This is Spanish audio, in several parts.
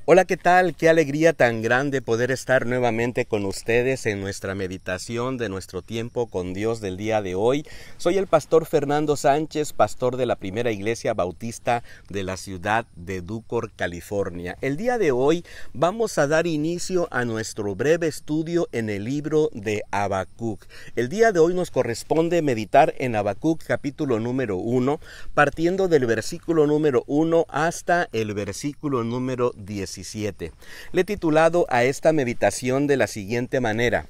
Hola, ¿qué tal? Qué alegría tan grande poder estar nuevamente con ustedes en nuestra meditación de nuestro tiempo con Dios del día de hoy. Soy el pastor Fernando Sánchez, pastor de la Primera Iglesia Bautista de la ciudad de Ducor, California. El día de hoy vamos a dar inicio a nuestro breve estudio en el libro de Habacuc. El día de hoy nos corresponde meditar en Habacuc capítulo número 1, partiendo del versículo número 1 hasta el versículo número 17. Le he titulado a esta meditación de la siguiente manera: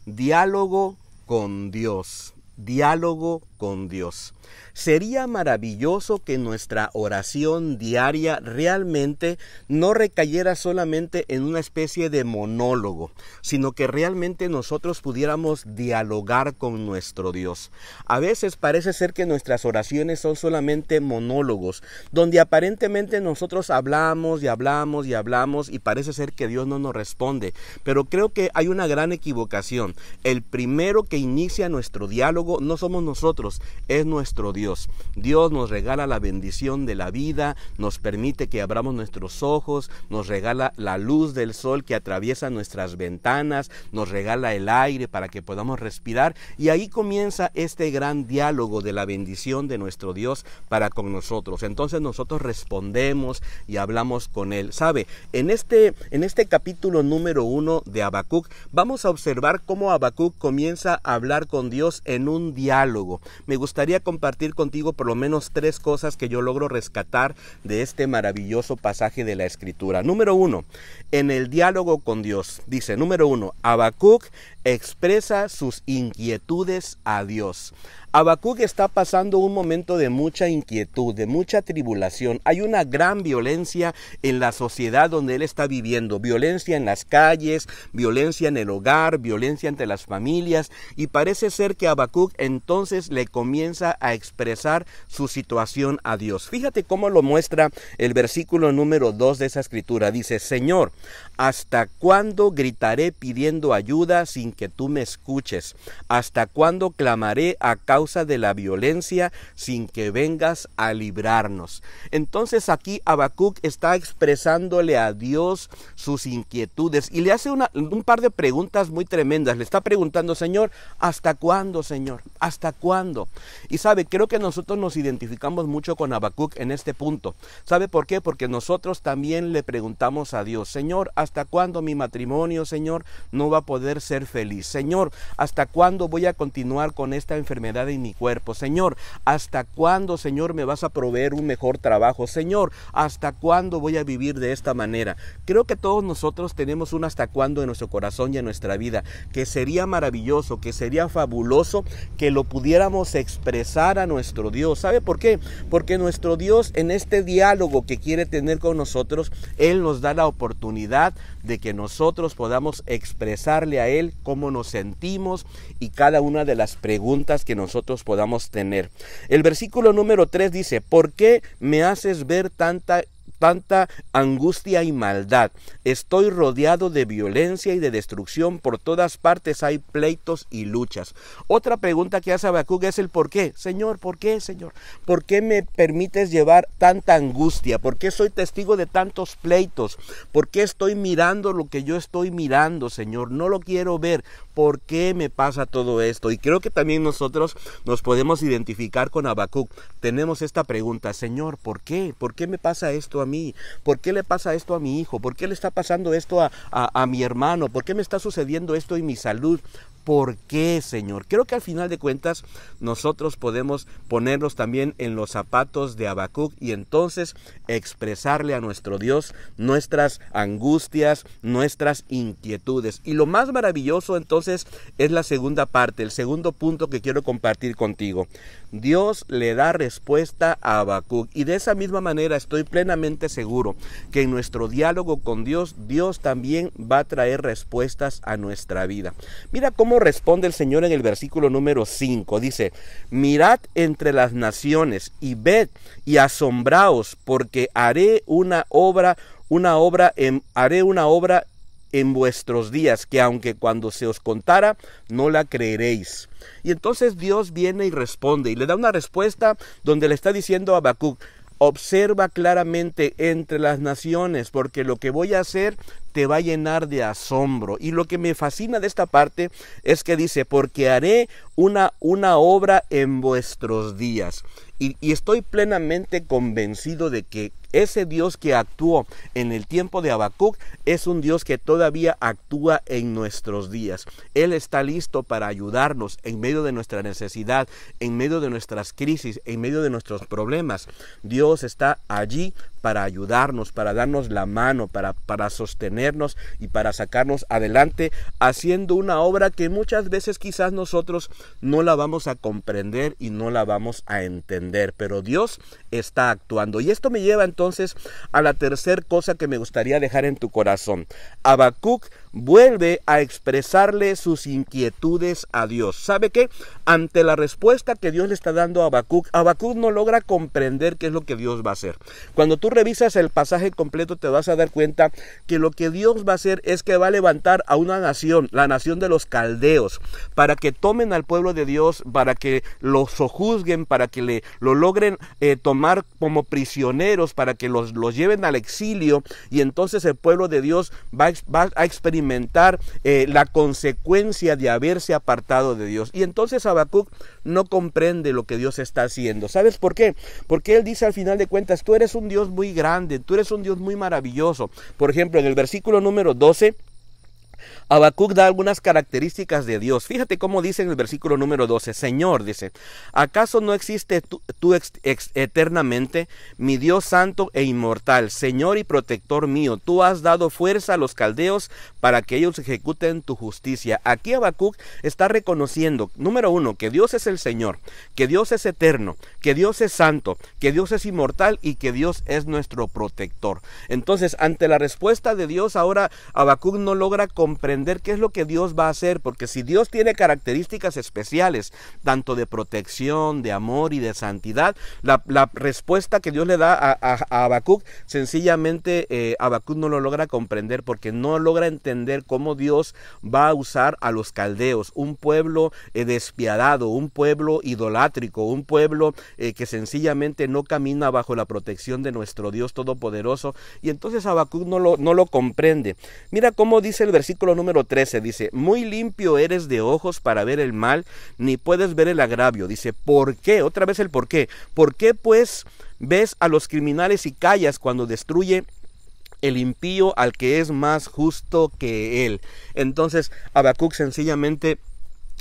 Diálogo con Dios. Diálogo con Dios. Sería maravilloso que nuestra oración diaria realmente no recayera solamente en una especie de monólogo, sino que realmente nosotros pudiéramos dialogar con nuestro Dios. A veces parece ser que nuestras oraciones son solamente monólogos, donde aparentemente nosotros hablamos y hablamos y hablamos y parece ser que Dios no nos responde. Pero creo que hay una gran equivocación. El primero que inicia nuestro diálogo no somos nosotros, es nuestro Dios. Dios nos regala la bendición de la vida, nos permite que abramos nuestros ojos, nos regala la luz del sol que atraviesa nuestras ventanas, nos regala el aire para que podamos respirar, y ahí comienza este gran diálogo de la bendición de nuestro Dios para con nosotros. Entonces nosotros respondemos y hablamos con Él. ¿Sabe? En este capítulo número 1 de Habacuc vamos a observar cómo Habacuc comienza a hablar con Dios en un diálogo. Me gustaría compartir contigo por lo menos 3 cosas que yo logro rescatar de este maravilloso pasaje de la Escritura. Número 1, en el diálogo con Dios, dice, número 1, Habacuc expresa sus inquietudes a Dios. Habacuc está pasando un momento de mucha inquietud, de mucha tribulación. Hay una gran violencia en la sociedad donde él está viviendo. Violencia en las calles, violencia en el hogar, violencia entre las familias. Y parece ser que Habacuc entonces le comienza a expresar su situación a Dios. Fíjate cómo lo muestra el versículo número 2 de esa escritura. Dice, Señor, ¿hasta cuándo gritaré pidiendo ayuda sin que tú me escuches? ¿Hasta cuándo clamaré a causa de la violencia sin que vengas a librarnos? Entonces aquí Habacuc está expresándole a Dios sus inquietudes y le hace un par de preguntas muy tremendas. Le está preguntando, Señor, ¿hasta cuándo, Señor? ¿Hasta cuándo? Y sabe, creo que nosotros nos identificamos mucho con Habacuc en este punto. ¿Sabe por qué? Porque nosotros también le preguntamos a Dios, Señor, ¿hasta cuándo mi matrimonio, Señor, no va a poder ser feliz? Señor, ¿hasta cuándo voy a continuar con esta enfermedad en mi cuerpo? Señor, ¿hasta cuándo, Señor, me vas a proveer un mejor trabajo? Señor, ¿hasta cuándo voy a vivir de esta manera? Creo que todos nosotros tenemos un hasta cuándo en nuestro corazón y en nuestra vida, que sería maravilloso, que sería fabuloso que lo pudiéramos expresar a nuestro Dios. ¿Sabe por qué? Porque nuestro Dios, en este diálogo que quiere tener con nosotros, Él nos da la oportunidad de que nosotros podamos expresarle a Él cómo nos sentimos y cada una de las preguntas que nosotros podamos tener. El versículo número 3 dice, ¿por qué me haces ver tanta angustia y maldad? Estoy rodeado de violencia y de destrucción, por todas partes hay pleitos y luchas. Otra pregunta que hace Habacuc es el por qué. Señor, ¿por qué, Señor? ¿Por qué me permites llevar tanta angustia? ¿Por qué soy testigo de tantos pleitos? ¿Por qué estoy mirando lo que yo estoy mirando, Señor? No lo quiero ver. ¿Por qué me pasa todo esto? Y creo que también nosotros nos podemos identificar con Habacuc. Tenemos esta pregunta, Señor, ¿por qué? ¿Por qué me pasa esto a mí? ¿Por qué le pasa esto a mi hijo? ¿Por qué le está pasando esto a mi hermano? ¿Por qué me está sucediendo esto en mi salud? ¿Por qué, Señor? Creo que al final de cuentas nosotros podemos ponernos también en los zapatos de Habacuc y entonces expresarle a nuestro Dios nuestras angustias, nuestras inquietudes. Y lo más maravilloso entonces es la segunda parte, el segundo punto que quiero compartir contigo. Dios le da respuesta a Habacuc y de esa misma manera estoy plenamente seguro que en nuestro diálogo con Dios, Dios también va a traer respuestas a nuestra vida. Mira cómo responde el Señor en el versículo número 5. Dice, mirad entre las naciones y ved y asombraos, porque haré una obra en vuestros días, que aunque cuando se os contara, no la creeréis. Y entonces Dios viene y responde, y le da una respuesta donde le está diciendo a Habacuc, observa claramente entre las naciones, porque lo que voy a hacer te va a llenar de asombro. Y lo que me fascina de esta parte es que dice, porque haré una obra en vuestros días. Y estoy plenamente convencido de que ese Dios que actuó en el tiempo de Habacuc es un Dios que todavía actúa en nuestros días. Él está listo para ayudarnos en medio de nuestra necesidad, en medio de nuestras crisis, en medio de nuestros problemas. Dios está allí para ayudarnos, para darnos la mano, para sostenernos y para sacarnos adelante, haciendo una obra que muchas veces quizás nosotros no la vamos a comprender y no la vamos a entender, pero Dios está actuando. Y esto me lleva entonces a la tercera cosa que me gustaría dejar en tu corazón. Habacuc vuelve a expresarle sus inquietudes a Dios. ¿Sabe qué? Ante la respuesta que Dios le está dando a Habacuc, Habacuc no logra comprender qué es lo que Dios va a hacer. Cuando tú revisas el pasaje completo te vas a dar cuenta que lo que Dios va a hacer es que va a levantar a una nación, la nación de los caldeos, para que tomen al pueblo de Dios, para que lo sojuzguen, para que lo logren tomar como prisioneros, para que los lleven al exilio, y entonces el pueblo de Dios va a experimentar la consecuencia de haberse apartado de Dios. Y entonces Habacuc no comprende lo que Dios está haciendo. ¿Sabes por qué? Porque él dice al final de cuentas, tú eres un Dios muy grande, tú eres un Dios muy maravilloso. Por ejemplo, en el versículo número 12, Habacuc da algunas características de Dios. Fíjate cómo dice en el versículo número 12, Señor, dice, ¿acaso no existe tú eternamente, mi Dios santo e inmortal, Señor y protector mío? Tú has dado fuerza a los caldeos para que ellos ejecuten tu justicia. Aquí Habacuc está reconociendo, número uno, que Dios es el Señor, que Dios es eterno, que Dios es santo, que Dios es inmortal y que Dios es nuestro protector. Entonces, ante la respuesta de Dios, ahora Habacuc no logra comprender qué es lo que Dios va a hacer, porque si Dios tiene características especiales, tanto de protección, de amor y de santidad, la respuesta que Dios le da a Habacuc, sencillamente Habacuc no lo logra comprender, porque no logra entender cómo Dios va a usar a los caldeos, un pueblo despiadado, un pueblo idolátrico, un pueblo que sencillamente no camina bajo la protección de nuestro Dios Todopoderoso, y entonces Habacuc no lo comprende. Mira cómo dice el versículo número 13, dice, muy limpio eres de ojos para ver el mal, ni puedes ver el agravio. Dice, ¿por qué? Otra vez el por qué. ¿Por qué pues ves a los criminales y callas cuando destruye el impío al que es más justo que él? Entonces Habacuc sencillamente,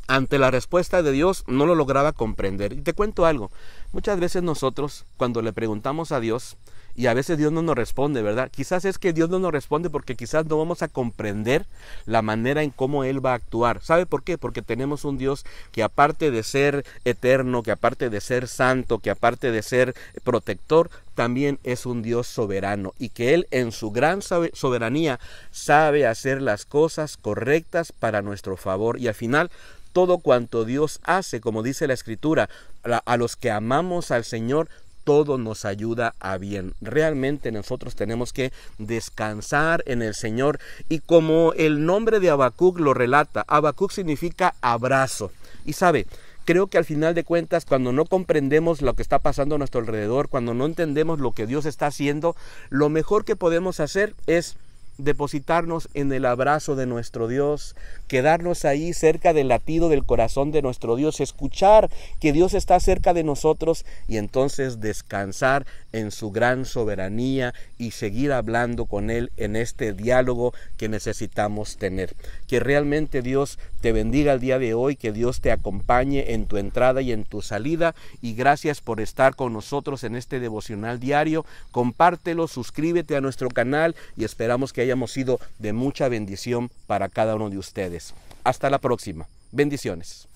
ante la respuesta de Dios, no lo lograba comprender. Y te cuento algo, muchas veces nosotros cuando le preguntamos a Dios, y a veces Dios no nos responde, ¿verdad? Quizás es que Dios no nos responde porque quizás no vamos a comprender la manera en cómo Él va a actuar. ¿Sabe por qué? Porque tenemos un Dios que aparte de ser eterno, que aparte de ser santo, que aparte de ser protector, también es un Dios soberano, y que Él en su gran soberanía sabe hacer las cosas correctas para nuestro favor. Y al final, todo cuanto Dios hace, como dice la Escritura, a los que amamos al Señor, todo nos ayuda a bien. Realmente nosotros tenemos que descansar en el Señor, y como el nombre de Habacuc lo relata, Habacuc significa abrazo. Y sabe, creo que al final de cuentas, cuando no comprendemos lo que está pasando a nuestro alrededor, cuando no entendemos lo que Dios está haciendo, lo mejor que podemos hacer es depositarnos en el abrazo de nuestro Dios, quedarnos ahí cerca del latido del corazón de nuestro Dios, escuchar que Dios está cerca de nosotros, y entonces descansar en su gran soberanía y seguir hablando con Él en este diálogo que necesitamos tener. Que realmente Dios te bendiga el día de hoy, que Dios te acompañe en tu entrada y en tu salida, y gracias por estar con nosotros en este devocional diario. Compártelo, suscríbete a nuestro canal, y esperamos que hayamos sido de mucha bendición para cada uno de ustedes. Hasta la próxima. Bendiciones.